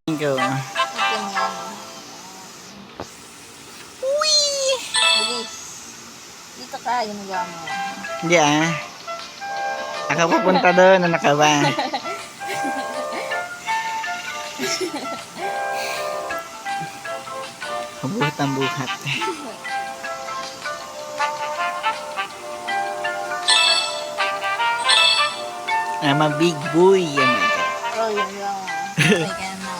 Go. Okay mo yan. Uy! Bilis. Dito ka, yung nagawa mo. Hindi ah. Ako pupunta doon, ano ka ba? Buhat ang buhat. I'm a big boy. Oh my God. Oh, yung nagawa mo. Okay ka na naman.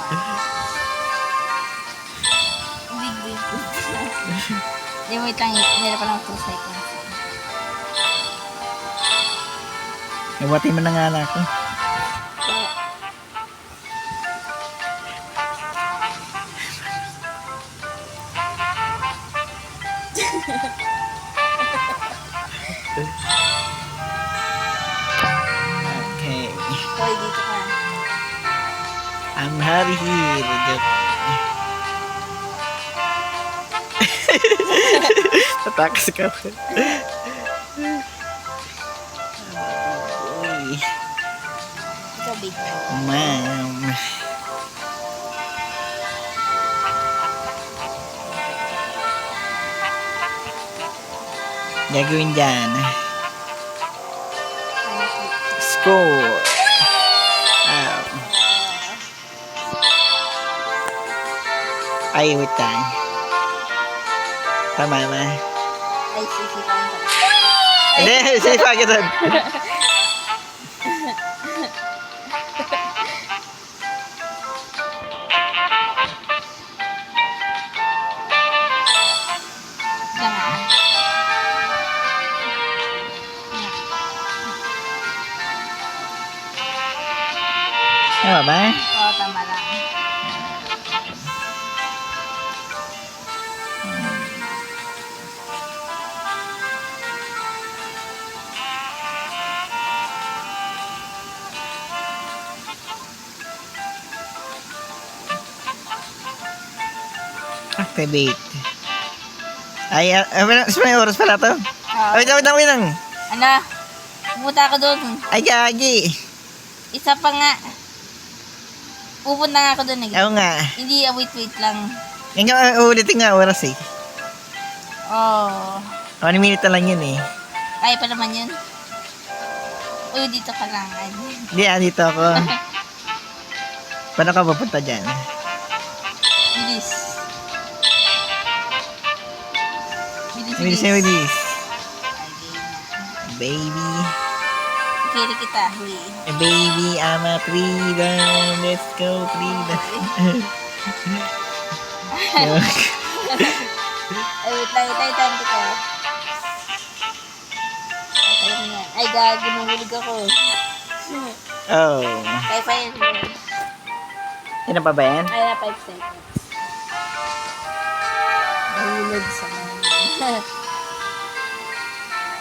Big, big, big. Hindi, wait lang. Meron pa lang 2 seconds. Nabati mo na nga na ako. Okay. Hoy, dito ka. I'm happy here. Joke. Tatakas ka pa. Uy. Ikaw, big. Ma'am. Gagawin dyan. Score. Ay, wait lang. Tama na. Ay, sisipain ka. Hindi, sipa ka doon. Diyan nga. Tama ba? Oo, tama lang. Activate. Ay, may oras pala to. Oo. Wait lang, wait lang. Ano? Pupunta ako doon. Ay, gagi. Isa pa nga. Pupunta nga ako doon. Oo nga. Hindi, wait lang. Ngayon, ulitin nga oras eh. Oh. 1 minute na lang yun eh. Kaya pa naman yun. Uy, dito ka lang. Ay. Hindi, dito ako. Paano ka pupunta dyan? Bilis. Bilis, Bilis na bilis. Okay. Baby. Kiri kita. Huy. Baby, I'm a freedom. Let's go freedom. Ay, wait lang. Time kita. Ay, gago. Nahulog ako. Oh. Kaya pa yun. Sino pa ba yan? Ay, na 5 seconds. Nahulog sa mga.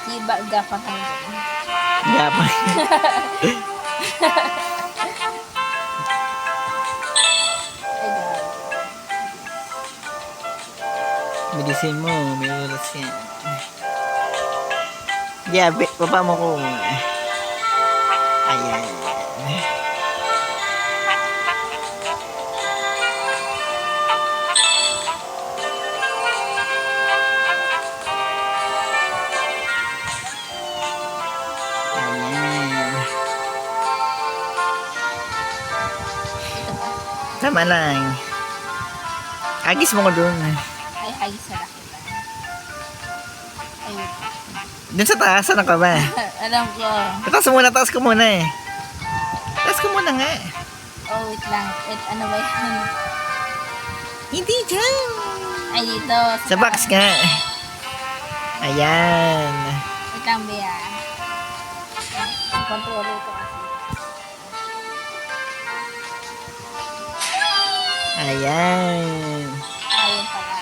Siba, gapang ka na. Gapang. Ay, gago. Bilisin mo, may oras yan. Yeah, baba mo ko. Ayan. Ayan. Ito ba? Tama lang. Agis mo ko dun. Ay, hagis na lang kita. Ay, wait. Dun sa taas, ano ka ba? Alam ko. Taas ko muna eh. Taas ko muna nga. Oh, wait lang. Wait, ano ba yan? Hindi dyan. Ay, dito. Sa box nga. Ayan. Wait lang, Bea. Control ito kasi. Ayan. Ayun pala.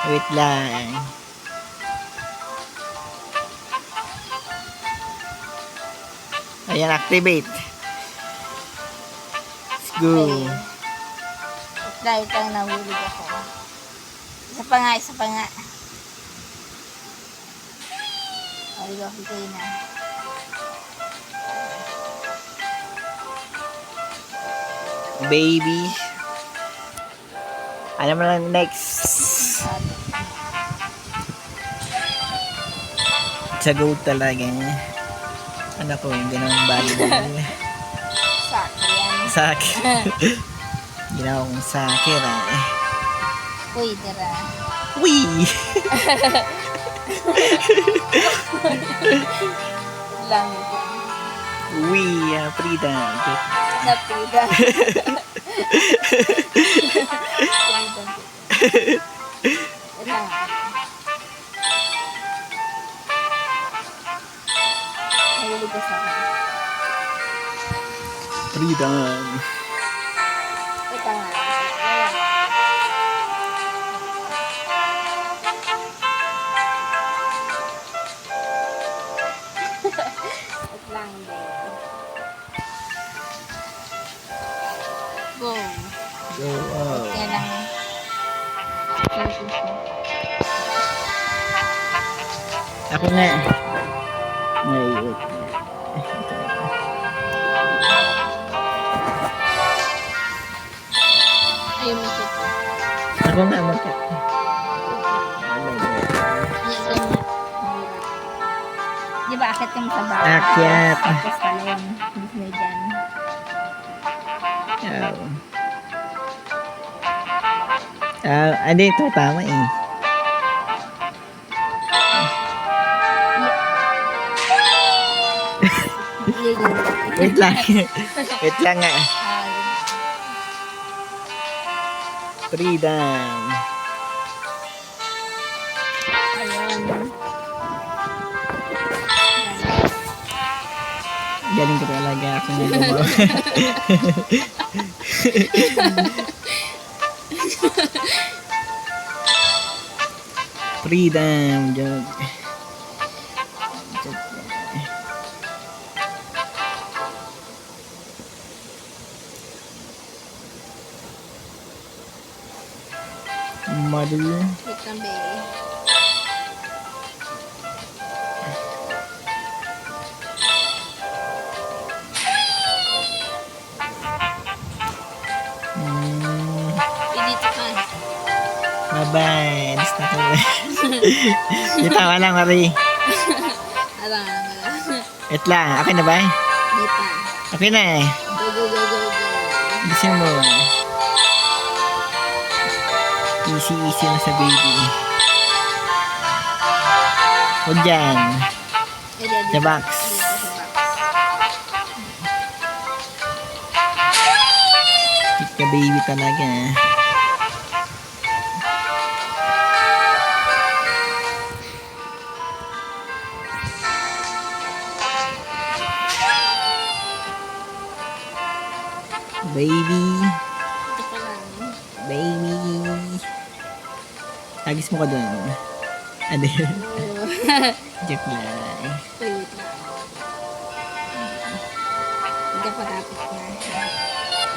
Wait lang. Ayan, activate. Let's go. Wait lang, nahulog ako. Isa pa nga. Oh, go, hintay na. Baby. Ano mo lang next? Sa goat talaga. Ano ko, ganang volleyball. Sakto yan. Sakir. Ginawa kong sakir Uy, dira. Wee! Lang. Wee! Frida. Napida. Lang. Nahilig ka sa akin. Freedom. Ito nga. Ito lang din. Go. Go out. Kaya lang. Ako nga. Ngayon. Ayun mo siya. Ako nga magka. Di ba akit yung sa bawah? Akyat. Tapos talon. Tapos may dyan. Hindi, ito tama eh. Wait lang. Wait lang nga. Freedom. Ayun. Galing ko talaga ako na gumawa. Freedom. Joke. Model. Wait lang, be. Dito ka. Bye-bye. Alis na ko. Dito ka lang, Mari. Alang. Wait lang. Okay na ba? Dito. Okay na eh. Go, go, go, go, go. Gusto mo. Easy na sa baby. Huwag dyan. Sa box. Keep ka baby talaga. Baby. Ito pa lang. Baby. Tagis mo ka doon. Ano yun? Joke lang. Wait lang. Hindi ka patapos na.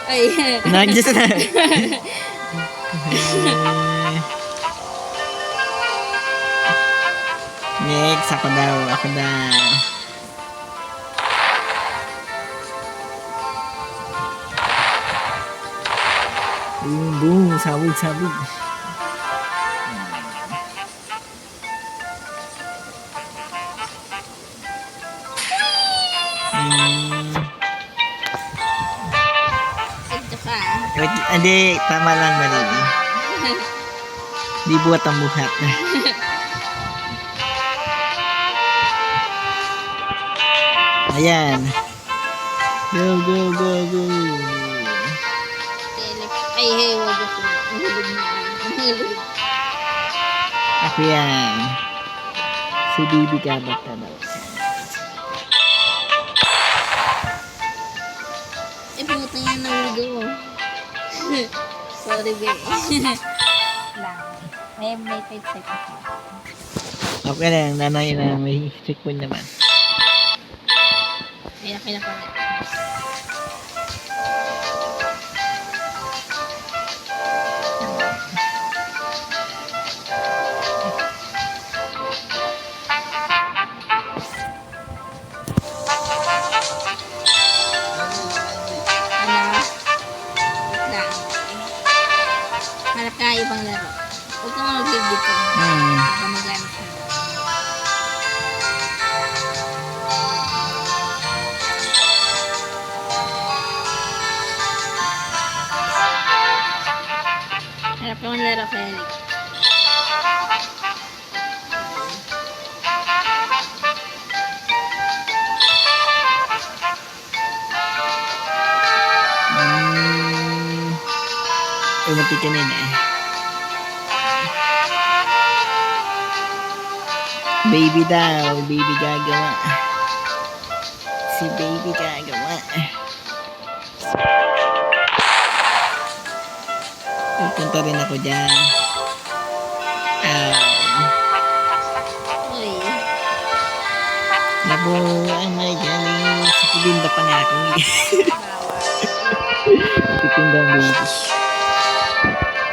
Ay. Nagis na. Next, ako daw. Ako daw. Boom, boom. Sabog, sabog. Ito ka. Wait, hindi. Tama lang, mali. Di buhat ang buhat. Ayan. Go, go, go, go. Ay, hey, wag ako. Mahilog na. Mahilog. Ako yan. Si Bibi Kabat na daw. Eh, puta yan ang ligo. Sorry, be. Lang. May 5 seconds. Okay lang, nanay na may checkpoint naman. Ay, nakina pa na. Ano? dito. Hmm. Habang naghanap na. Harap naman laro, Felix. Umati ka nila eh. Baby daw, baby gagawa. Si baby gagawa. Pupunta rin ako dyan. Uy. Labo, ang may galing. Si Pilinda pa nga ako. Titinda ang baby.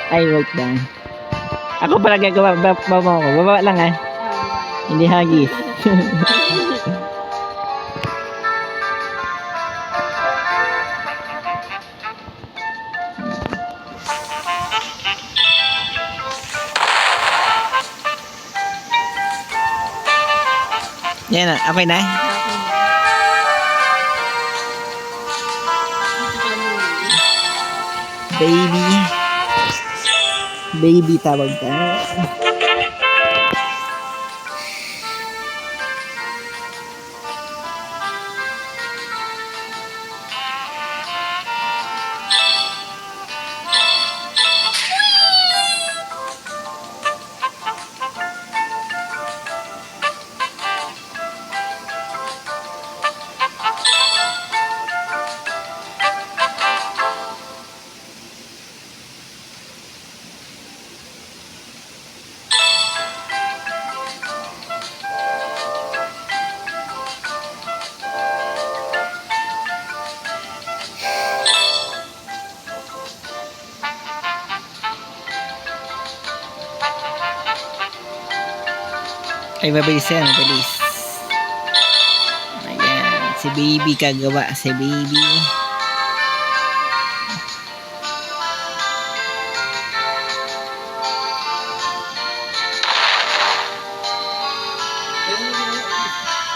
Ay, wait lang. Ako pala gagawa. Baba mo ako. Baba lang ah. Hindi hagis. Yan na. Okay na? Okay na. Dito ka muna. Baby. Baby tawag ka. Ay, mabilis yan, mabilis. Ayan, si baby kagawa, si baby.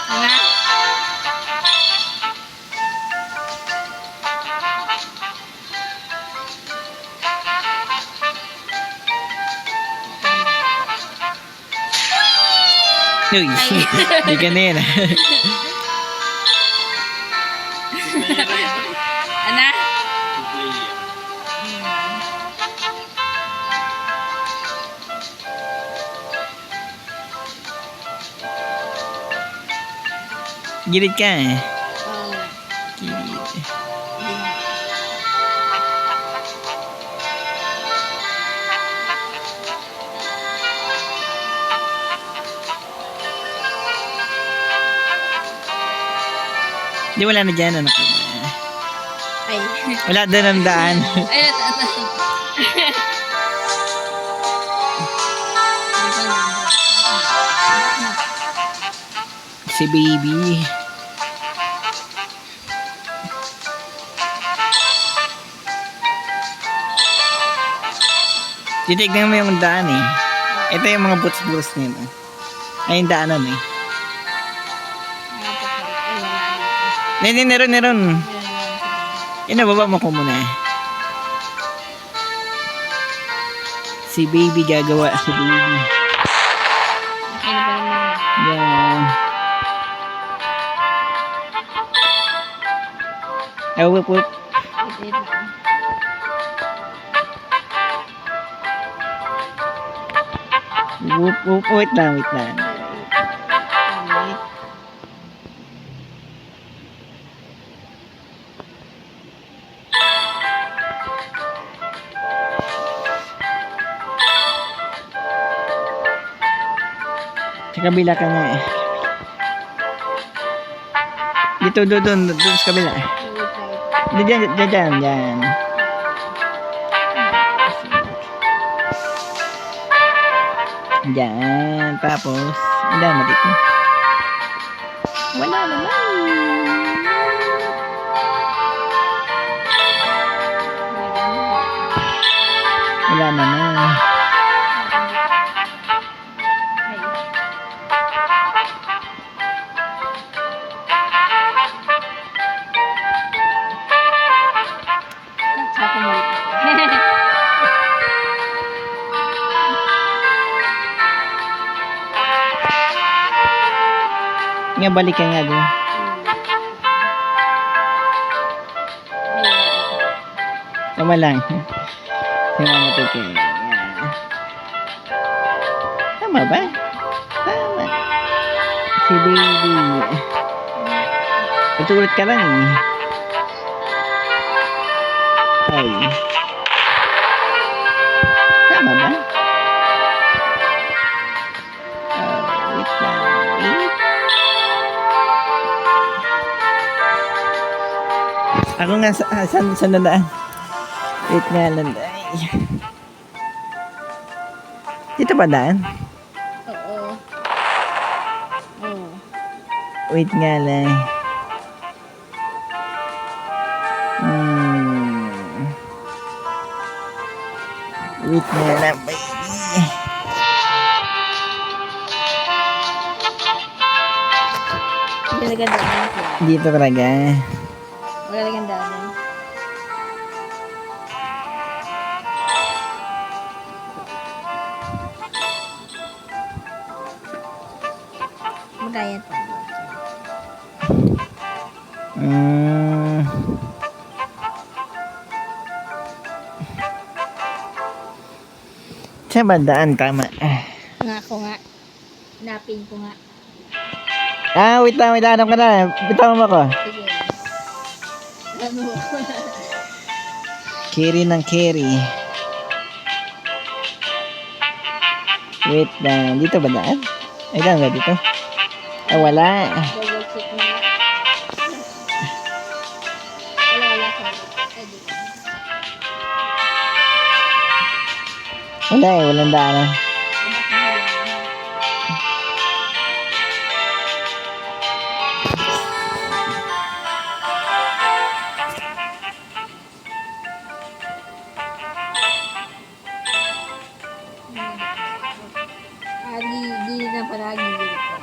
Ano? Uy, di ka na yan. Ano? Gilid ka eh. Oh. Gilid. Di wala na dyan, anak ko ba? Ay. Wala doon ang daan. Ay, ito. Si baby. Titignan mo yung daan eh. Ito yung mga buts-buts nito. Ay, yung daanan eh. Neron. Inababa mo ko muna. Si baby gagawa. Si baby. Yan. Ay, whoop. Whoop. Wait lang. Sa kabila ka nga eh. Dito, doon sa kabila. Diyan. Diyan, tapos, dama dito. Wala naman. Wala naman. Nga, balik ka nga dun. Tama lang. Si Mama Tike. Yan. Tama ba? Tama. Si baby. Itulit ka lang eh. Ay. Tama ba? Wait lang. Wait. Ako nga sa nadaan. Wait nga lang. Ay. Dito ba daan? Oo. Oo. Wait nga lang. Wait nga lang, baby. Hindi talaga daan. Dito talaga. Wala talagang daan. Magkaya pa. Sa bandaan, tama. Nga ako nga. Napin ko nga. Wait lang, hanap ka na. Bitawan mo ko. Sige. Ano? Carry ng carry. Wait lang, dito ba daan? Ay, daan ba dito? Wala. Double check mo nga. Wala sa ay, di ba? Wala eh, walang daan. Di na pala gigil ko.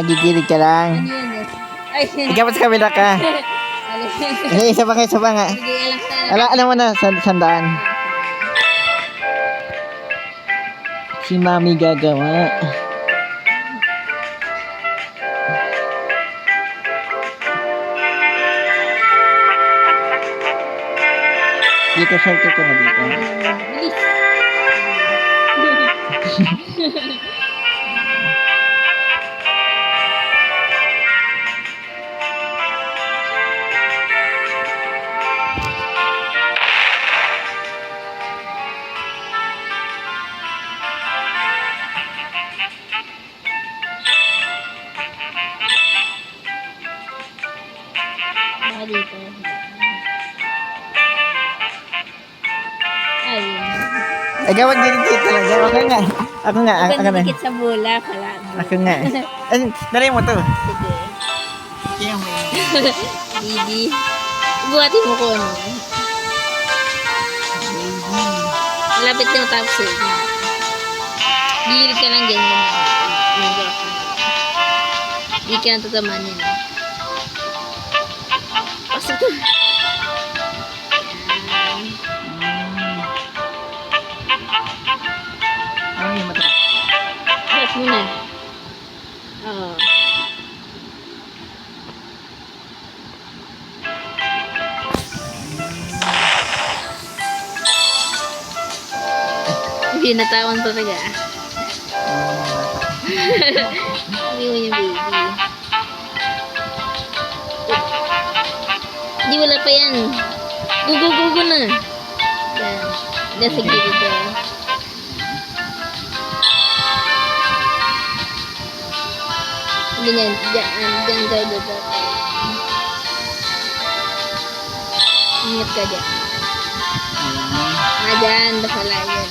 Gigilig ka lang. Ano yun eh? Ay, Ikaw sa kabila ka. alin. Isa pa nga. Sige, alam sana. Alam mo na, sandaan. Si Mami gagawa. Dito, shortcut ka na dito. Bilis. Baka dito. Ayun. Gawag dikit talaga. Ako nga. Ako na. Dikit sa bola pala. Ako nga. Dali mo to. Sige. Kaya mo yun. Bibi. Buhatin mo ko ano. Malapit na matapos eh. Gilid ka lang ganyan. Hindi ka natataman yan. Pasok to. Ano yung mata? Harap mo na. Oo. Hindi natawan talaga. Hindi mo yung baby. Hindi, wala pa yan. Go na. Yan. Yan sa gilid yan. Ganyan. Diyan tayo dito. Ingat ka dyan. Dyan. Bakala yan.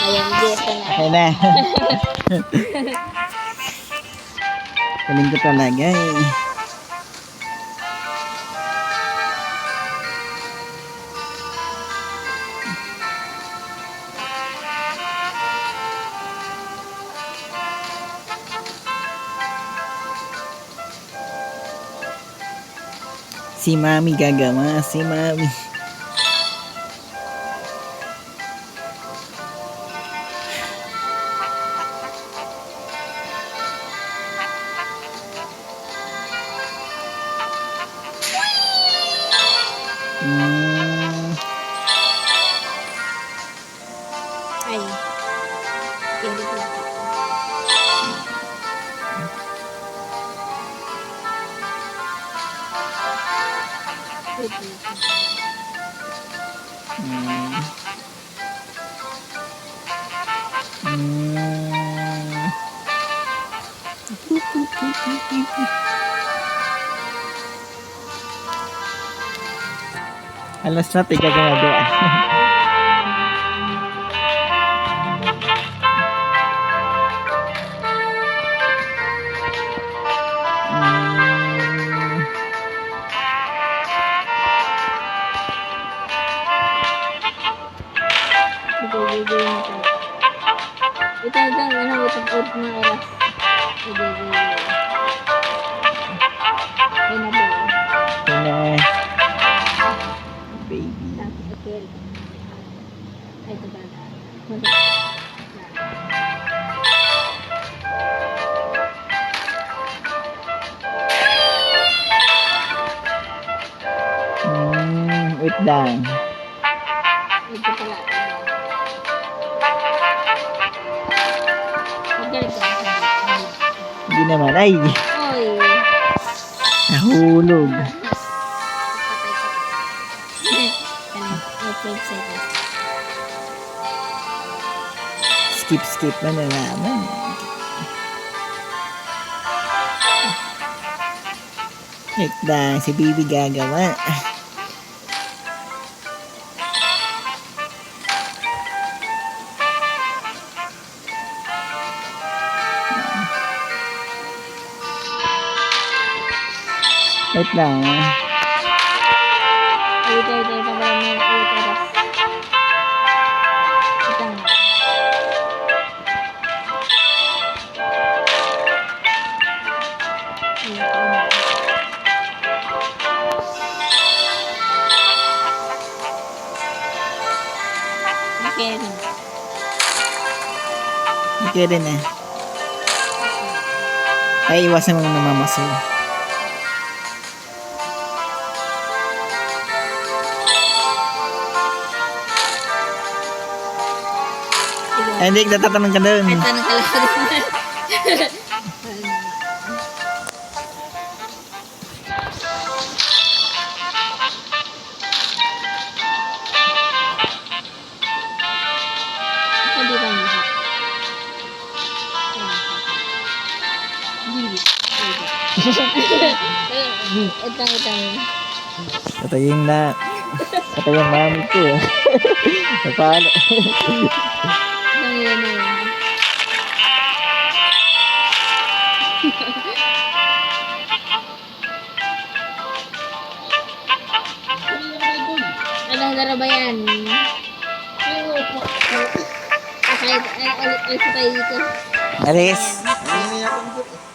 Ayan, dito na. Okay na. Galing ko talaga eh. Si Mami gagawa, si Mami. Mm, Ay. Hindi ko. Wait, wait. mm, mm. Alas na, tiga gumagawa. Mm, Bigay mo tayo. Ito, ano, out na oras. Bigay. Ay, nabuo. yun na, baby. Tapos, okay. Ay, ito ba? Wait lang. Ito pala. Ganito. Hindi naman. Ay, Oy. nahulog. Patay ko. Ano? 12 seconds. Skip na naman. Wait lang, si Bibi gagawa. Wait lang. Ito. Pabaya mo yung oras. Ito nga. Okay. Okay din eh. Ay, iwasan mo namamaso. Ay, hindi, natataman ka doon. Ay, tanong ka lang. Hindi ba mo? Ito. Patayang na. Patayang mami ko. Paano? Ano yun? Anong laro ba yan? Kahit, ay, tayo dito. Alis. Ano yan?